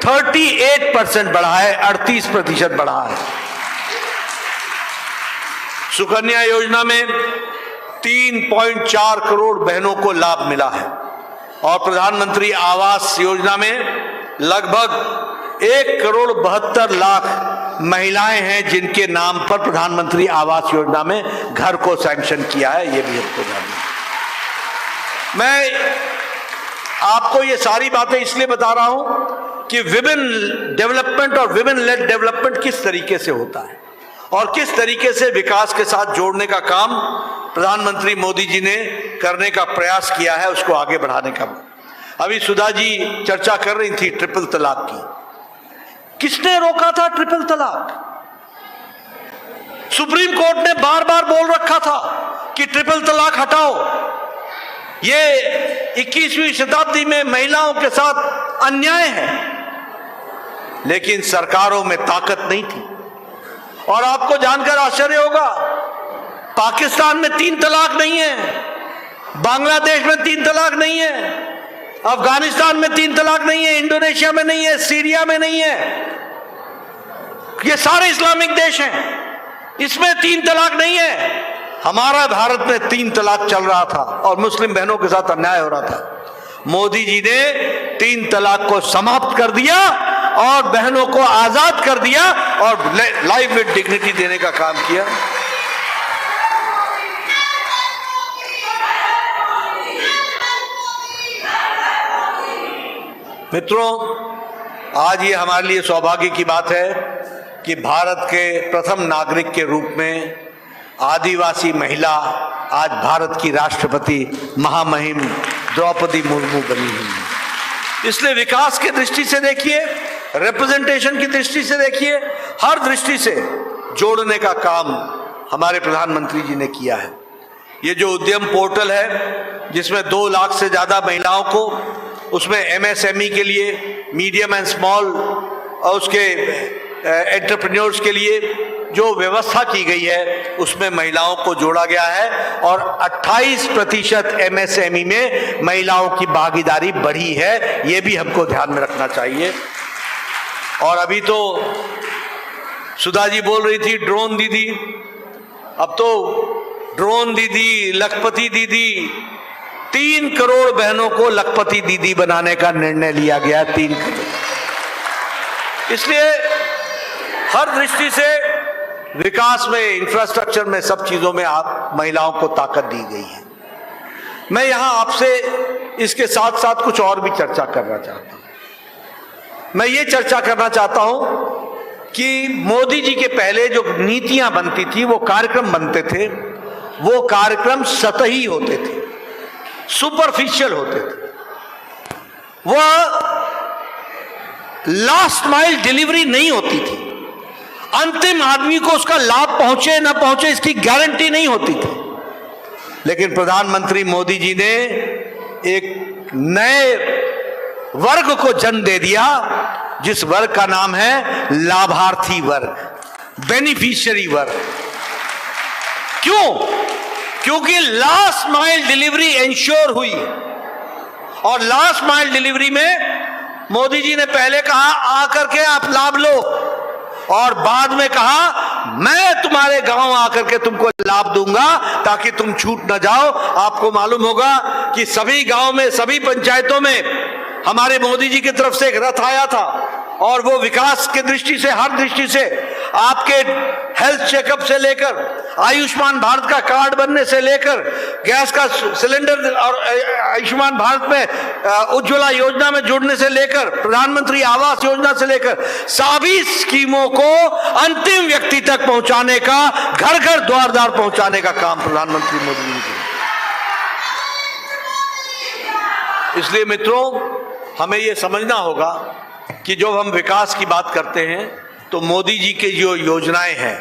38% बढ़ा है, 38% बढ़ा है। सुकन्या योजना में 3.4 करोड़ बहनों को लाभ मिला है और प्रधानमंत्री आवास योजना में लगभग 1,72,00,000 महिलाएं हैं जिनके नाम पर प्रधानमंत्री आवास योजना में घर को सैंक्शन किया है। ये भी हमको जानना। मैं आपको ये सारी बातें इसलिए बता रहा हूं कि विमेन डेवलपमेंट और विमेन लेड डेवलपमेंट किस तरीके से होता है और किस तरीके से विकास के साथ जोड़ने का काम प्रधानमंत्री मोदी जी ने करने का प्रयास किया है, उसको आगे बढ़ाने का। अभी सुधा जी चर्चा कर रही थी ट्रिपल तलाक की। किसने रोका था ट्रिपल तलाक? सुप्रीम कोर्ट ने बार बार बोल रखा था कि ट्रिपल तलाक हटाओ। ये 21वीं शताब्दी में महिलाओं के साथ अन्याय है, लेकिन सरकारों में ताकत नहीं थी। और आपको जानकर आश्चर्य होगा, पाकिस्तान में 3 तलाक नहीं है, बांग्लादेश में 3 तलाक नहीं है, अफगानिस्तान में 3 तलाक नहीं है, इंडोनेशिया में नहीं है, सीरिया में नहीं है। ये सारे इस्लामिक देश हैं, इसमें 3 तलाक नहीं है। हमारा भारत में 3 तलाक चल रहा था और मुस्लिम बहनों के साथ अन्याय हो रहा था। मोदी जी ने 3 तलाक को समाप्त कर दिया और बहनों को आजाद कर दिया और लाइफ विद डिग्निटी देने का काम किया। मित्रों, आज ये हमारे लिए सौभाग्य की बात है कि भारत के प्रथम नागरिक के रूप में आदिवासी महिला आज भारत की राष्ट्रपति महामहिम द्रौपदी मुर्मू बनी हुई है। इसलिए विकास की दृष्टि से देखिए, रिप्रेजेंटेशन की दृष्टि से देखिए, हर दृष्टि से जोड़ने का काम हमारे प्रधानमंत्री जी ने किया है। ये जो उद्यम पोर्टल है जिसमें 2 लाख से ज्यादा महिलाओं को, उसमें एमएसएमई के लिए, मीडियम एंड स्मॉल और उसके एंटरप्रेन्योर्स के लिए जो व्यवस्था की गई है उसमें महिलाओं को जोड़ा गया है और 28% एमएसएमई में महिलाओं की भागीदारी बढ़ी है। ये भी हमको ध्यान में रखना चाहिए। और अभी तो सुधा जी बोल रही थी ड्रोन दीदी, अब तो ड्रोन दीदी, लखपति दीदी, 3 करोड़ बहनों को लखपति दीदी बनाने का निर्णय लिया गया। 3 करोड़। इसलिए हर दृष्टि से विकास में, इंफ्रास्ट्रक्चर में, सब चीजों में आप महिलाओं को ताकत दी गई है। मैं यहां आपसे इसके साथ साथ कुछ और भी चर्चा करना चाहता हूं। मैं ये चर्चा करना चाहता हूं कि मोदी जी के पहले जो नीतियां बनती थी, वो कार्यक्रम बनते थे, वो कार्यक्रम सतही होते थे, सुपरफिशियल होते थे। वह लास्ट माइल डिलीवरी नहीं होती थी। अंतिम आदमी को उसका लाभ पहुंचे ना पहुंचे इसकी गारंटी नहीं होती थी। लेकिन प्रधानमंत्री मोदी जी ने एक नए वर्ग को जन्म दे दिया, जिस वर्ग का नाम है लाभार्थी वर्ग, बेनिफिशियरी वर्ग। क्यों? क्योंकि लास्ट माइल डिलीवरी इंश्योर हुई और लास्ट माइल डिलीवरी में मोदी जी ने पहले कहा आकर के आप लाभ लो और बाद में कहा मैं तुम्हारे गांव आकर के तुमको लाभ दूंगा ताकि तुम छूट ना जाओ। आपको मालूम होगा कि सभी गांव में, सभी पंचायतों में हमारे मोदी जी की तरफ से एक रथ आया था और वो विकास के दृष्टि से, हर दृष्टि से, आपके हेल्थ चेकअप से लेकर, आयुष्मान भारत का कार्ड बनने से लेकर, गैस का सिलेंडर और आयुष्मान भारत में उज्ज्वला योजना में जुड़ने से लेकर, प्रधानमंत्री आवास योजना से लेकर, सभी स्कीमों को अंतिम व्यक्ति तक पहुंचाने का, घर घर द्वार द्वार पहुंचाने का काम प्रधानमंत्री मोदी जी ने। इसलिए मित्रों, हमें यह समझना होगा कि जब हम विकास की बात करते हैं तो मोदी जी की जो योजनाएं हैं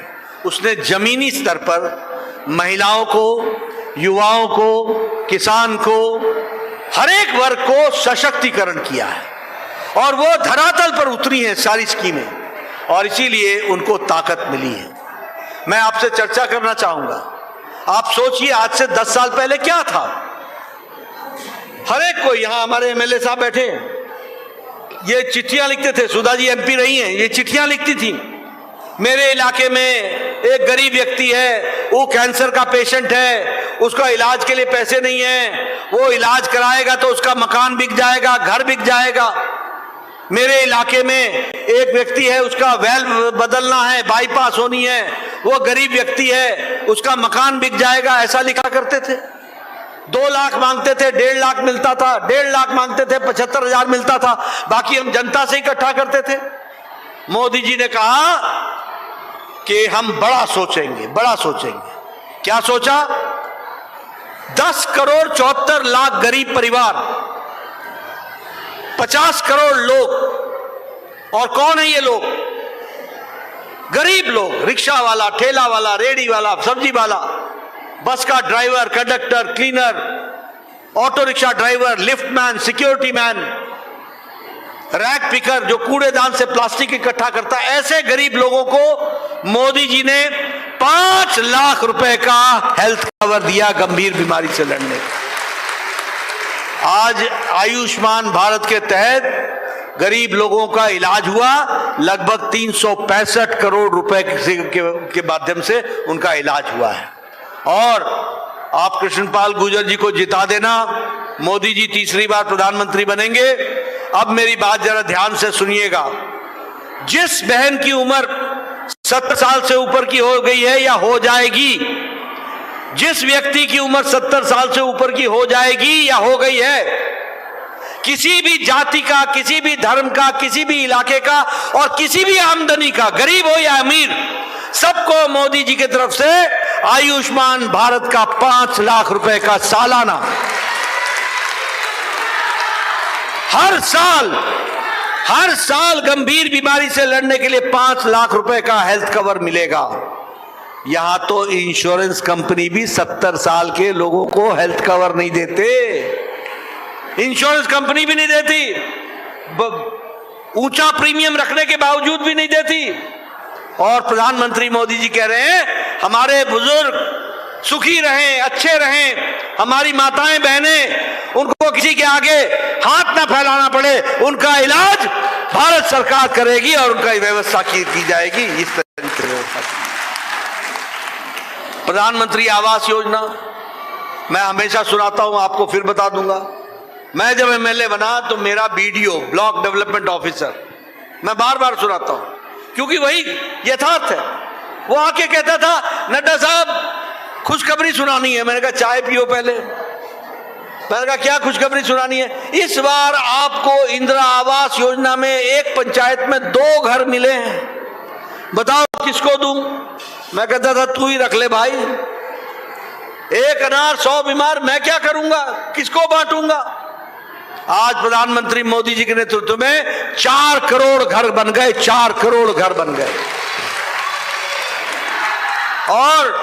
उसने जमीनी स्तर पर महिलाओं को, युवाओं को, किसान को, हर एक वर्ग को सशक्तिकरण किया है और वो धरातल पर उतरी हैं सारी स्कीमें और इसीलिए उनको ताकत मिली है। मैं आपसे चर्चा करना चाहूंगा। आप सोचिए आज से 10 साल पहले क्या था। हर एक को, यहां हमारे एमएलए साहब बैठे हैं, ये चिट्ठियां लिखते थे। सुधा जी एमपी रही हैं, ये चिट्ठियां लिखती थी। मेरे इलाके में एक गरीब व्यक्ति है, वो कैंसर का पेशेंट है, उसका इलाज के लिए पैसे नहीं है, वो इलाज कराएगा तो उसका मकान बिक जाएगा, घर बिक जाएगा। मेरे इलाके में एक व्यक्ति है, उसका वेल बदलना है, बाईपास होनी है, वो गरीब व्यक्ति है, उसका मकान बिक जाएगा, ऐसा लिखा करते थे। 2 लाख मांगते थे, 1.5 लाख मिलता था, 1.5 लाख मांगते थे, 75,000 मिलता था, बाकी हम जनता से इकट्ठा करते थे। मोदी जी ने कहा कि हम बड़ा सोचेंगे, बड़ा सोचेंगे। क्या सोचा? 10 करोड़ 74 लाख गरीब परिवार, 50 करोड़ लोग। और कौन है ये लोग? गरीब लोग, रिक्शा वाला, ठेला वाला, रेडी वाला, सब्जी वाला, बस का driver, conductor, cleaner, auto rickshaw driver, lift man, security man, rack picker जो कूड़ेदान से प्लास्टिक इकट्ठा करता है, ऐसे गरीब लोगों को मोदी जी ने 5 लाख रुपए का हेल्थ कवर दिया गंभीर बीमारी से लड़ने। आज आयुष्मान भारत के तहत गरीब लोगों का इलाज हुआ, लगभग 365 करोड़ रुपए के माध्यम से उनका इलाज हुआ है। और आप कृष्णपाल गुर्जर जी को जिता देना, मोदी जी तीसरी बार प्रधानमंत्री बनेंगे। अब मेरी बात जरा ध्यान से सुनिएगा। जिस बहन की उम्र 70 साल से ऊपर की हो गई है या हो जाएगी, जिस व्यक्ति की उम्र 70 साल से ऊपर की हो जाएगी या हो गई है, किसी भी जाति का, किसी भी धर्म का, किसी भी इलाके का और किसी भी आमदनी का, गरीब हो या अमीर, सबको मोदी जी की तरफ से आयुष्मान भारत का 5 लाख रुपए का सालाना, हर साल गंभीर बीमारी से लड़ने के लिए 5 लाख रुपए का हेल्थ कवर मिलेगा। यहां तो इंश्योरेंस कंपनी भी 70 साल के लोगों को हेल्थ कवर नहीं देते, इंश्योरेंस कंपनी भी नहीं देती, ऊंचा प्रीमियम रखने के बावजूद भी नहीं देती। और प्रधानमंत्री मोदी जी कह रहे हैं हमारे बुजुर्ग सुखी रहें, अच्छे रहें, हमारी माताएं बहनें, उनको किसी के आगे हाथ ना फैलाना पड़े, उनका इलाज भारत सरकार करेगी और उनका व्यवस्था की जाएगी। इस तरीके से व्यवस्था की। प्रधानमंत्री आवास योजना मैं हमेशा सुनाता हूं, आपको फिर बता दूंगा। मैं जब एमएलए बना तो मेरा बीडीओ, ब्लॉक डेवलपमेंट ऑफिसर, मैं बार बार सुनाता हूं क्योंकि वही यथार्थ है। वो आके कहता था नड्डा साहब खुशखबरी सुनानी है। मैंने कहा चाय पियो पहले। मैंने कहा क्या खुशखबरी सुनानी है? इस बार आपको इंदिरा आवास योजना में एक पंचायत में 2 घर मिले हैं, बताओ किसको दूं? मैं कहता था तू ही रख ले भाई, 1 अनार 100 बीमार, मैं क्या करूंगा, किसको बांटूंगा? आज प्रधानमंत्री मोदी जी के नेतृत्व में 4 करोड़ घर बन गए, 4 करोड़ घर बन गए। और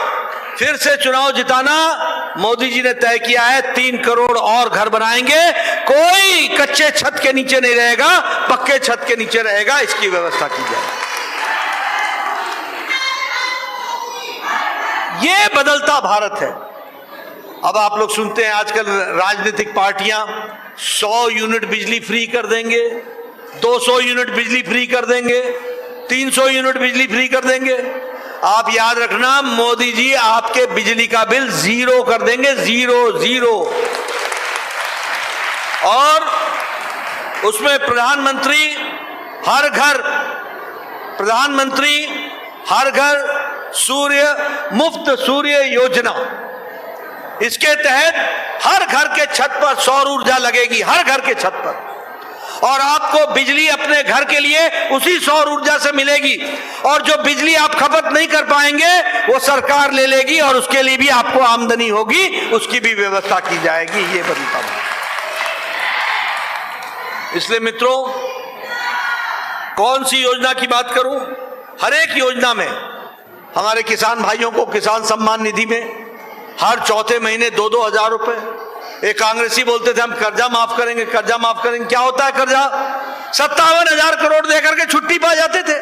फिर से चुनाव जिताना मोदी जी ने तय किया है, 3 करोड़ और घर बनाएंगे। कोई कच्चे छत के नीचे नहीं रहेगा, पक्के छत के नीचे रहेगा, इसकी व्यवस्था की जाए। ये बदलता भारत है। अब आप लोग सुनते हैं आजकल राजनीतिक पार्टियां 100 यूनिट बिजली फ्री कर देंगे, 200 यूनिट बिजली फ्री कर देंगे, 300 यूनिट बिजली फ्री कर देंगे। आप याद रखना, मोदी जी आपके बिजली का बिल 0 कर देंगे, 0। और उसमें प्रधानमंत्री हर घर मुफ्त सूर्य योजना, इसके तहत हर घर के छत पर सौर ऊर्जा लगेगी, हर घर के छत पर, और आपको बिजली अपने घर के लिए उसी सौर ऊर्जा से मिलेगी। और जो बिजली आप खपत नहीं कर पाएंगे वो सरकार ले लेगी और उसके लिए भी आपको आमदनी होगी, उसकी भी व्यवस्था की जाएगी। ये बनता है। इसलिए मित्रों, कौन सी योजना की बात करूं? हर एक योजना में हमारे किसान भाइयों को किसान सम्मान निधि में हर चौथे महीने 2-2 हजार रुपए। एक कांग्रेसी बोलते थे हम कर्जा माफ करेंगे, कर्जा माफ करेंगे। क्या होता है कर्जा? 57,000 करोड़ देकर के छुट्टी पा जाते थे।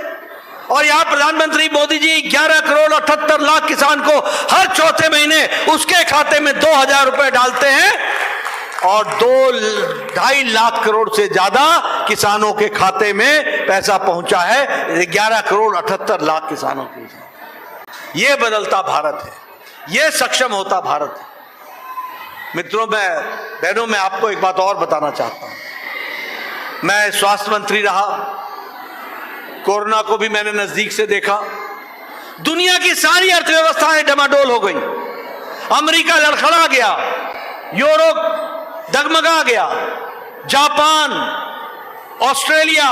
और यहाँ प्रधानमंत्री मोदी जी 11 करोड़ 78 लाख किसान को हर चौथे महीने उसके खाते में 2,000 रुपए डालते हैं और 2-2.5 लाख करोड़ से ज्यादा किसानों के खाते में पैसा पहुंचा है। 11 करोड़ 78 लाख किसानों के। ये बदलता भारत है, ये सक्षम होता भारत है। मित्रों, बहनों, मैं आपको एक बात और बताना चाहता हूं। मैं स्वास्थ्य मंत्री रहा, कोरोना को भी मैंने नजदीक से देखा। दुनिया की सारी अर्थव्यवस्थाएं डमाडोल हो गई। अमेरिका लड़खड़ा गया, यूरोप डगमगा गया, जापान, ऑस्ट्रेलिया,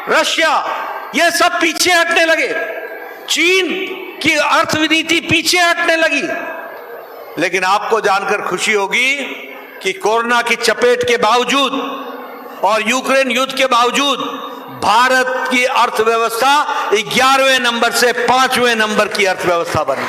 रशिया, ये सब पीछे हटने लगे। चीन की अर्थनीति पीछे हटने लगी। लेकिन आपको जानकर खुशी होगी कि कोरोना की चपेट के बावजूद और यूक्रेन युद्ध के बावजूद भारत की अर्थव्यवस्था 11वें नंबर से 5वें नंबर की अर्थव्यवस्था बनी।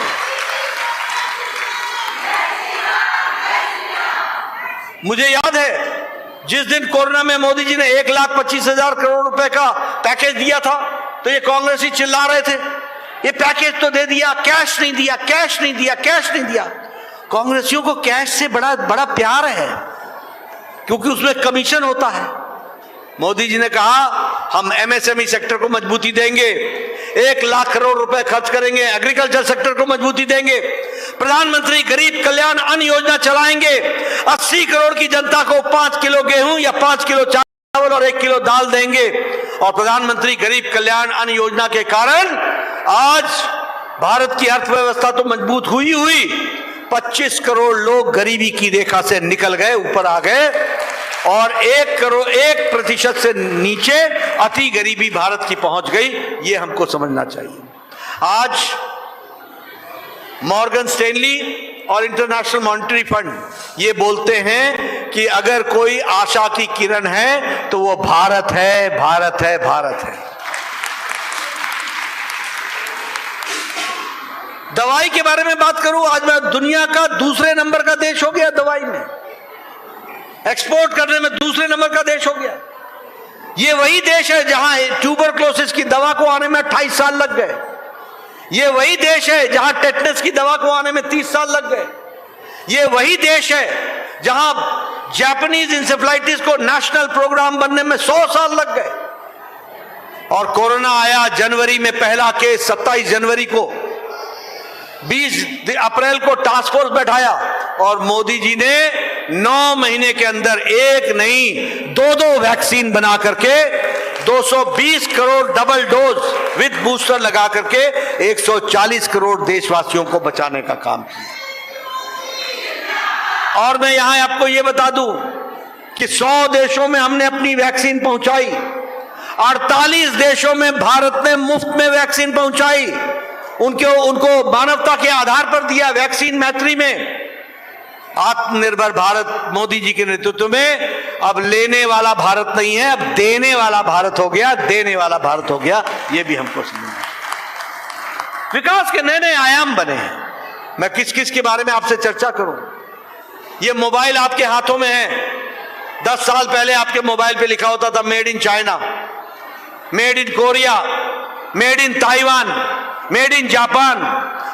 मुझे याद है जिस दिन कोरोना में मोदी जी ने 1,25,000 करोड़ रुपए का पैकेज दिया था, तो ये कांग्रेसी चिल्ला रहे थे, ये पैकेज तो दे दिया, कैश नहीं दिया, कैश नहीं दिया, कैश नहीं दिया। कांग्रेसियों को कैश से बड़ा बड़ा प्यार है, क्योंकि उसमें कमीशन होता है। मोदी जी ने कहा हम एमएसएमई सेक्टर को मजबूती देंगे, 1,00,000 करोड़ रुपए खर्च करेंगे, एग्रीकल्चर सेक्टर को मजबूती देंगे, प्रधानमंत्री गरीब कल्याण अन्न योजना चलाएंगे, 80 करोड़ की जनता को 5 किलो गेहूं या 5 किलो चावल और 1 किलो दाल देंगे। और प्रधानमंत्री गरीब कल्याण अन्न योजना के कारण आज भारत की अर्थव्यवस्था तो मजबूत हुई 25 करोड़ लोग गरीबी की रेखा से निकल गए, ऊपर आ गए, और 1% से नीचे अति गरीबी भारत की पहुंच गई। ये हमको समझना चाहिए। आज मॉर्गन स्टैनली और इंटरनेशनल मॉनेटरी फंड ये बोलते हैं कि अगर कोई आशा की किरण है तो वो भारत है, भारत है, भारत है। दवाई के बारे में बात करूं, आज मैं दुनिया का दूसरे नंबर का देश हो गया दवाई में, एक्सपोर्ट करने में दूसरे नंबर का देश हो गया। ये वही देश है जहां ट्यूबरक्लोसिस की दवा को आने में 28 साल लग गए। ये वही देश है जहां टेटनस की दवा को आने में 30 साल लग गए। ये वही देश है जहां जापानीज इंसेफ्लाइटिस को नेशनल प्रोग्राम बनने में 100 साल लग गए। और कोरोना आया जनवरी में, पहला केस 27 जनवरी को, 20 अप्रैल को टास्क फोर्स बैठाया और मोदी जी ने 9 महीने के अंदर एक नहीं 2 वैक्सीन बना करके 220 crore double dose with booster लगा करके 140 करोड़ देशवासियों को बचाने का काम किया। और मैं यहां आपको यह बता दूं कि 100 देशों में हमने अपनी वैक्सीन पहुंचाई, 48 देशों में भारत ने मुफ्त में वैक्सीन पहुंचाई, उनको मानवता के आधार पर दिया वैक्सीन मैत्री में। आत्मनिर्भर भारत मोदी जी के नेतृत्व में अब लेने वाला भारत नहीं है, अब देने वाला भारत हो गया, देने वाला भारत हो गया। ये भी हमको समझना। विकास के नए नए आयाम बने हैं। मैं किस किस के बारे में आपसे चर्चा करूं। ये मोबाइल आपके हाथों में है। 10 साल पहले आपके मोबाइल पे लिखा होता था made in China, made in Korea, made in Taiwan, made in Japan.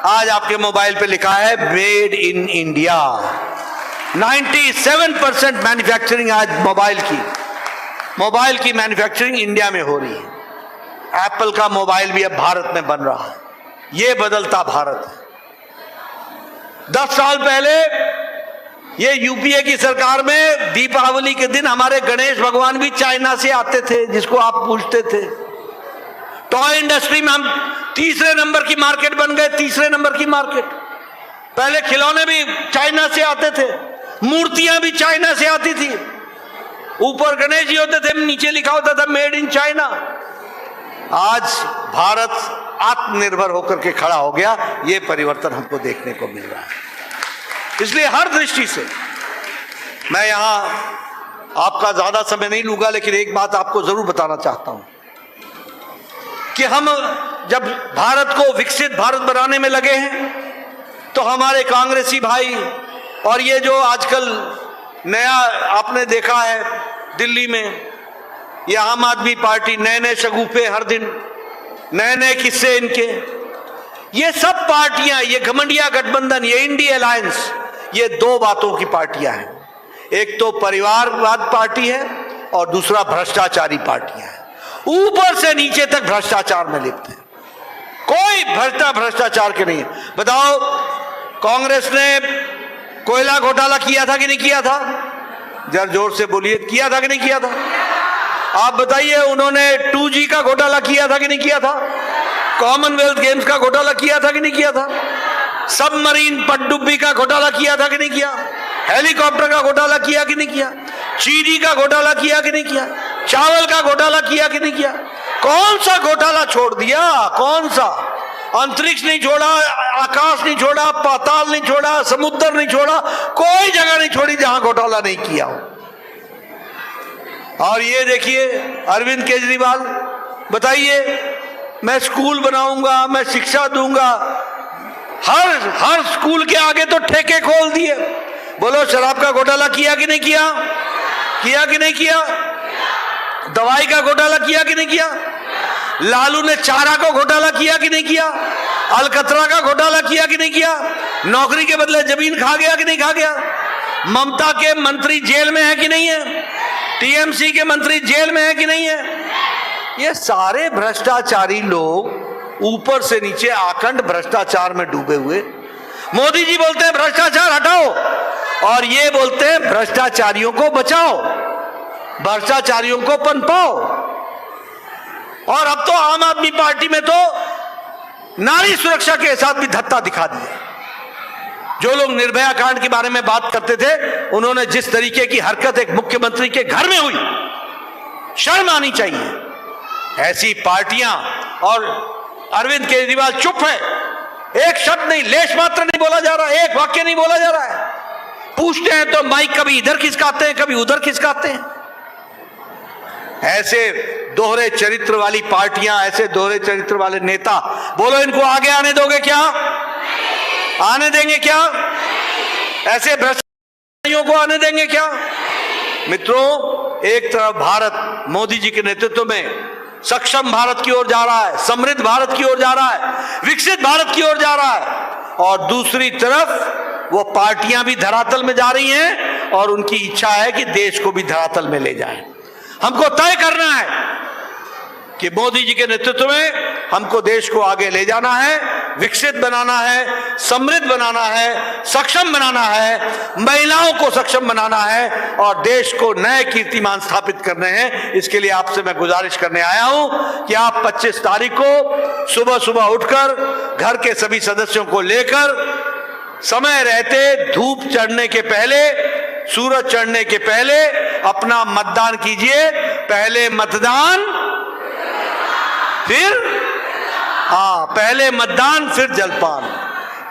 आज आपके मोबाइल पे लिखा है मेड इन इंडिया। 97% मैन्युफैक्चरिंग आज मोबाइल की मैन्युफैक्चरिंग इंडिया में हो रही है। एप्पल का मोबाइल भी अब भारत में बन रहा है। ये बदलता भारत है। 10 साल पहले ये यूपीए की सरकार में दीपावली के दिन हमारे गणेश भगवान भी चाइना से आते थे, जिसको आप पूछते थे। टॉय इंडस्ट्री में हम तीसरे नंबर की मार्केट बन गए, तीसरे नंबर की मार्केट। पहले खिलौने भी चाइना से आते थे, मूर्तियां भी चाइना से आती थी, ऊपर गणेश जी होते थे, नीचे लिखा होता था मेड इन चाइना। आज भारत आत्मनिर्भर होकर के खड़ा हो गया। ये परिवर्तन हमको देखने को मिल रहा है। इसलिए हर दृष्टि से मैं यहां आपका ज्यादा समय नहीं लूंगा, लेकिन एक बात आपको जरूर बताना चाहता हूं कि हम जब भारत को विकसित भारत बनाने में लगे हैं तो हमारे कांग्रेसी भाई और ये जो आजकल नया आपने देखा है दिल्ली में, ये आम आदमी पार्टी, नए नए शगुफे, हर दिन नए नए किस्से इनके, ये सब पार्टियां, ये घमंडिया गठबंधन, ये इंडी अलायंस, ये 2 बातों की पार्टियां हैं। एक तो परिवारवाद पार्टी है और दूसरा भ्रष्टाचारी पार्टियां हैं। ऊपर से नीचे तक भ्रष्टाचार में लिप्त है, कोई भ्रष्टाचार के नहीं है। बताओ, कांग्रेस ने कोयला घोटाला किया था कि नहीं किया था? जरा जोर से बोलिए, किया था कि नहीं किया था? आप बताइए, उन्होंने 2G का घोटाला किया था कि नहीं किया था? कॉमनवेल्थ गेम्स का घोटाला किया था कि नहीं किया था? सबमरीन पनडुब्बी का घोटाला किया था कि नहीं किया? हेलीकॉप्टर का घोटाला किया कि नहीं किया? चीनी का घोटाला किया कि नहीं किया? चावल का घोटाला किया कि नहीं किया? कौन सा घोटाला छोड़ दिया? कौन सा? अंतरिक्ष नहीं छोड़ा, आकाश नहीं छोड़ा, पाताल नहीं छोड़ा, समुद्र नहीं छोड़ा, कोई जगह नहीं छोड़ी जहां घोटाला नहीं किया हो। और ये देखिए अरविंद केजरीवाल, बताइए, मैं स्कूल बनाऊंगा, मैं शिक्षा दूंगा, हर स्कूल के आगे तो ठेके खोल दिए। बोलो, शराब का घोटाला किया कि नहीं किया? किया कि नहीं किया? दवाई का घोटाला किया कि नहीं किया? लालू ने चारा को घोटाला किया कि नहीं किया? अलकतरा का घोटाला किया कि नहीं किया? नौकरी के बदले जमीन खा गया कि नहीं खा गया? ममता के मंत्री जेल में है कि नहीं है? टीएमसी के मंत्री जेल में है कि नहीं है? ये सारे भ्रष्टाचारी लोग ऊपर से नीचे आखंड भ्रष्टाचार में डूबे हुए। मोदी जी बोलते हैं भ्रष्टाचार हटाओ, और ये बोलते हैं भ्रष्टाचारियों को बचाओ, भ्रष्टाचारियों को पनपाओ। और अब तो आम आदमी पार्टी में तो नारी सुरक्षा के साथ भी धत्ता दिखा दिया। जो लोग निर्भया कांड के बारे में बात करते थे, उन्होंने जिस तरीके की हरकत एक मुख्यमंत्री के घर में हुई, शर्म आनी चाहिए। ऐसी पार्टियां, और अरविंद केजरीवाल चुप है, एक शब्द नहीं, लेश मात्र नहीं बोला जा रहा, एक वाक्य नहीं बोला जा रहा है। पूछते हैं तो माइक कभी इधर खिसकाते हैं, कभी उधर खिसकाते हैं। ऐसे दोहरे चरित्र वाली पार्टियां, ऐसे दोहरे चरित्र वाले नेता, बोलो इनको आगे आने दोगे क्या? आने देंगे क्या? ऐसे भ्रष्टाचारियों को आने देंगे क्या? मित्रों, एक तरफ भारत मोदी जी के नेतृत्व में सक्षम भारत की ओर जा रहा है, समृद्ध भारत की ओर जा रहा है, विकसित भारत की ओर जा रहा है, और दूसरी तरफ वो पार्टियां भी धरातल में जा रही हैं और उनकी इच्छा है कि देश को भी धरातल में ले जाए। हमको तय करना है कि मोदी जी के नेतृत्व में हमको देश को आगे ले जाना है, विकसित बनाना है, समृद्ध बनाना है, सक्षम बनाना है, महिलाओं को सक्षम बनाना है, और देश को नए कीर्तिमान स्थापित करने हैं। इसके लिए आपसे मैं गुजारिश करने आया हूं कि आप 25 तारीख को सुबह सुबह उठकर घर के सभी सदस्यों को लेकर समय रहते, धूप चढ़ने के पहले, सूरज चढ़ने के पहले अपना मतदान कीजिए। पहले मतदान फिर पहले मतदान फिर जलपान।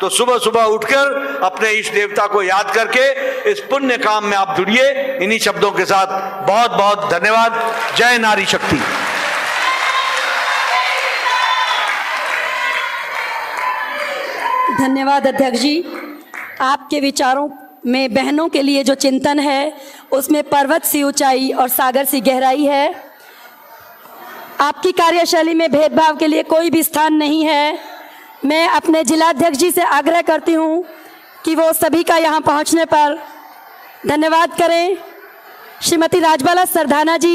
तो सुबह सुबह उठकर अपने इष्ट देवता को याद करके इस पुण्य काम में आप जुड़िए। इन्हीं शब्दों के साथ बहुत बहुत धन्यवाद। जय नारी शक्ति। धन्यवाद अध्यक्ष जी। आपके विचारों में बहनों के लिए जो चिंतन है उसमें पर्वत सी ऊंचाई और सागर सी गहराई है। आपकी कार्यशैली में भेदभाव के लिए कोई भी स्थान नहीं है। मैं अपने जिलाध्यक्ष जी से आग्रह करती हूं कि वो सभी का यहां पहुंचने पर धन्यवाद करें। श्रीमती राजबाला सरदाना जी।